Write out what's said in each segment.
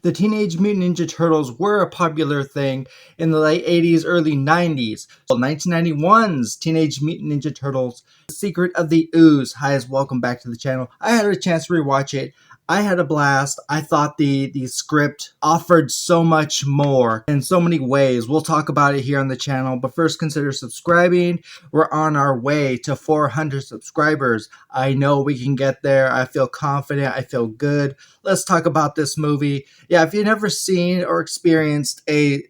The Teenage Mutant Ninja Turtles were a popular thing in the late 80s, early 90s. So 1991's Teenage Mutant Ninja Turtles, The Secret of the Ooze. Hi, welcome back to the channel. I had a chance to rewatch it. I had a blast. I thought the script offered so much more in so many ways. We'll talk about it here on the channel, but first consider subscribing. We're on our way to 400 subscribers. I know we can get there. I feel confident. I feel good. Let's talk about this movie. Yeah, if you've never seen or experienced a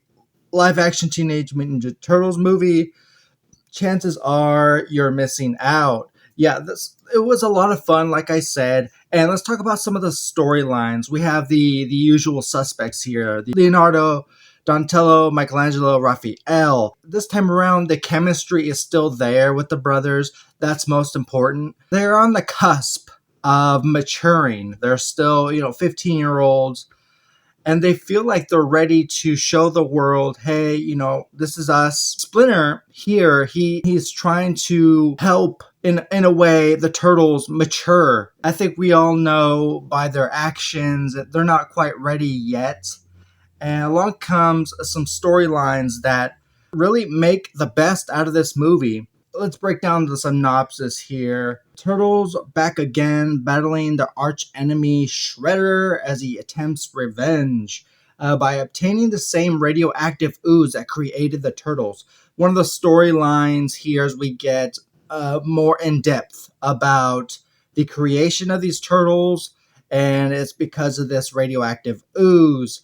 live-action Teenage Mutant Ninja Turtles movie, chances are you're missing out. Yeah, it was a lot of fun, like I said. And let's talk about some of the storylines. We have the usual suspects here: Leonardo, Donatello, Michelangelo, Raphael. This time around, the chemistry is still there with the brothers. That's most important. They're on the cusp of maturing. They're still, 15-year-olds. And they feel like they're ready to show the world, hey, this is us. Splinter here, he's trying to help in a way the turtles mature. I think we all know by their actions that they're not quite ready yet. And along comes some storylines that really make the best out of this movie. Let's break down the synopsis here. Turtles back again, battling their arch enemy Shredder as he attempts revenge by obtaining the same radioactive ooze that created the Turtles. One of the storylines here is we get more in depth about the creation of these turtles, and it's because of this radioactive ooze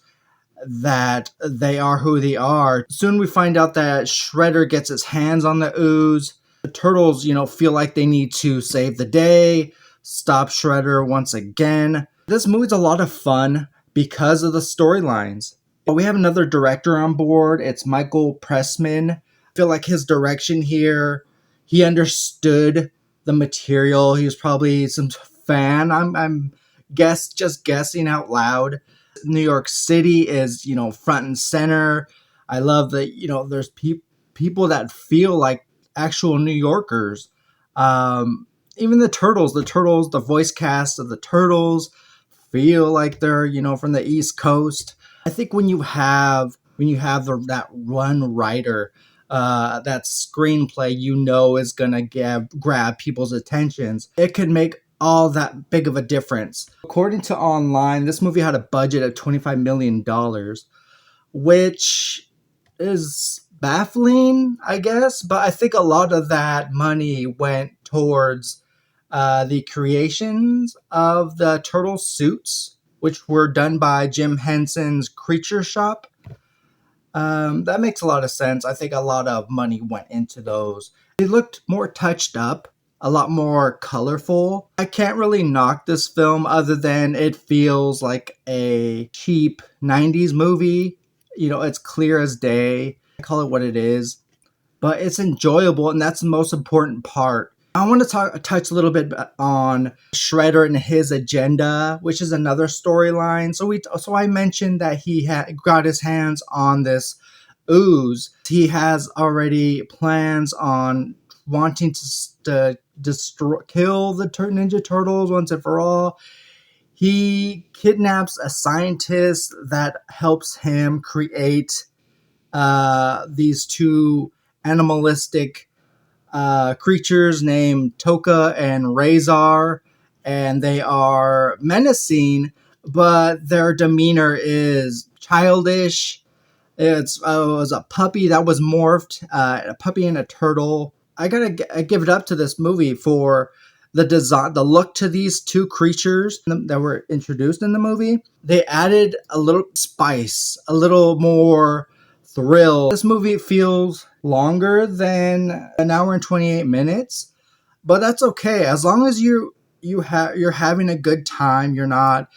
that they are who they are. Soon we find out that Shredder gets his hands on the ooze. The turtles, feel like they need to save the day, stop Shredder once again. This movie's a lot of fun because of the storylines. We have another director on board. It's Michael Pressman. I feel like his direction here, he understood the material. He was probably some fan. I'm just guessing out loud. New York City is, front and center. I love that, there's people that feel like actual New Yorkers. Even the Turtles, the voice cast of the Turtles feel like they're, from the East Coast. I think when you have that one writer, that screenplay, is gonna grab people's attentions, it could make all that big of a difference. According to online, this movie had a budget of $25 million, which is baffling, I guess. But I think a lot of that money went towards the creations of the turtle suits, which were done by Jim Henson's Creature Shop. That makes a lot of sense. I think a lot of money went into those. They looked more touched up, a lot more colorful. I can't really knock this film other than it feels like a cheap 90s movie. It's clear as day. I call it what it is. But it's enjoyable, and that's the most important part. I want to touch a little bit on Shredder and his agenda, which is another storyline. So I mentioned that he got his hands on this ooze. He has already plans on wanting to kill the Ninja Turtles once and for all. He kidnaps a scientist that helps him create these two animalistic creatures named Toka and Razor, and they are menacing, but their demeanor is childish. It was a puppy that was morphed, a puppy and a turtle. I gotta give it up to this movie for the design, the look to these two creatures that were introduced in the movie. They added a little spice, a little more thrill. This movie feels longer than an hour and 28 minutes, but that's okay. As long as you're having a good time, you're not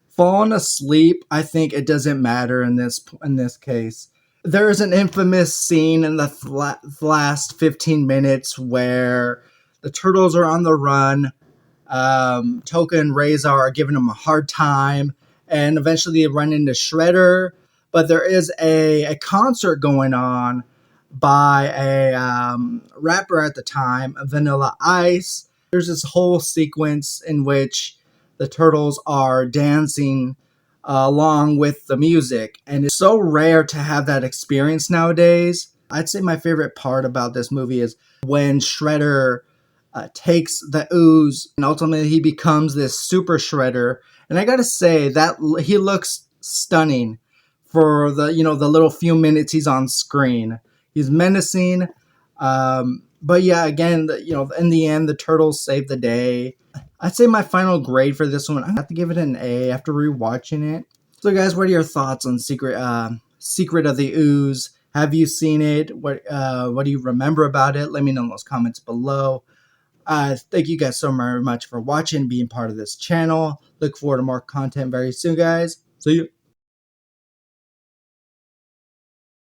falling asleep, I think it doesn't matter in this case. There is an infamous scene in the last 15 minutes where the turtles are on the run. Toka and Razor are giving them a hard time, and eventually they run into Shredder. But there is a concert going on by a rapper at the time, Vanilla Ice. There's this whole sequence in which the turtles are dancing along with the music. And it's so rare to have that experience nowadays. I'd say my favorite part about this movie is when Shredder takes the ooze and ultimately he becomes this super Shredder. And I gotta say that he looks stunning for the the little few minutes he's on screen. He's menacing. But yeah, again, in the end, the turtles save the day. I'd say my final grade for this one, I have to give it an A after rewatching it. So, guys, what are your thoughts on Secret of the Ooze? Have you seen it? What do you remember about it? Let me know in those comments below. Thank you guys so very much for watching, being part of this channel. Look forward to more content very soon, guys. See you.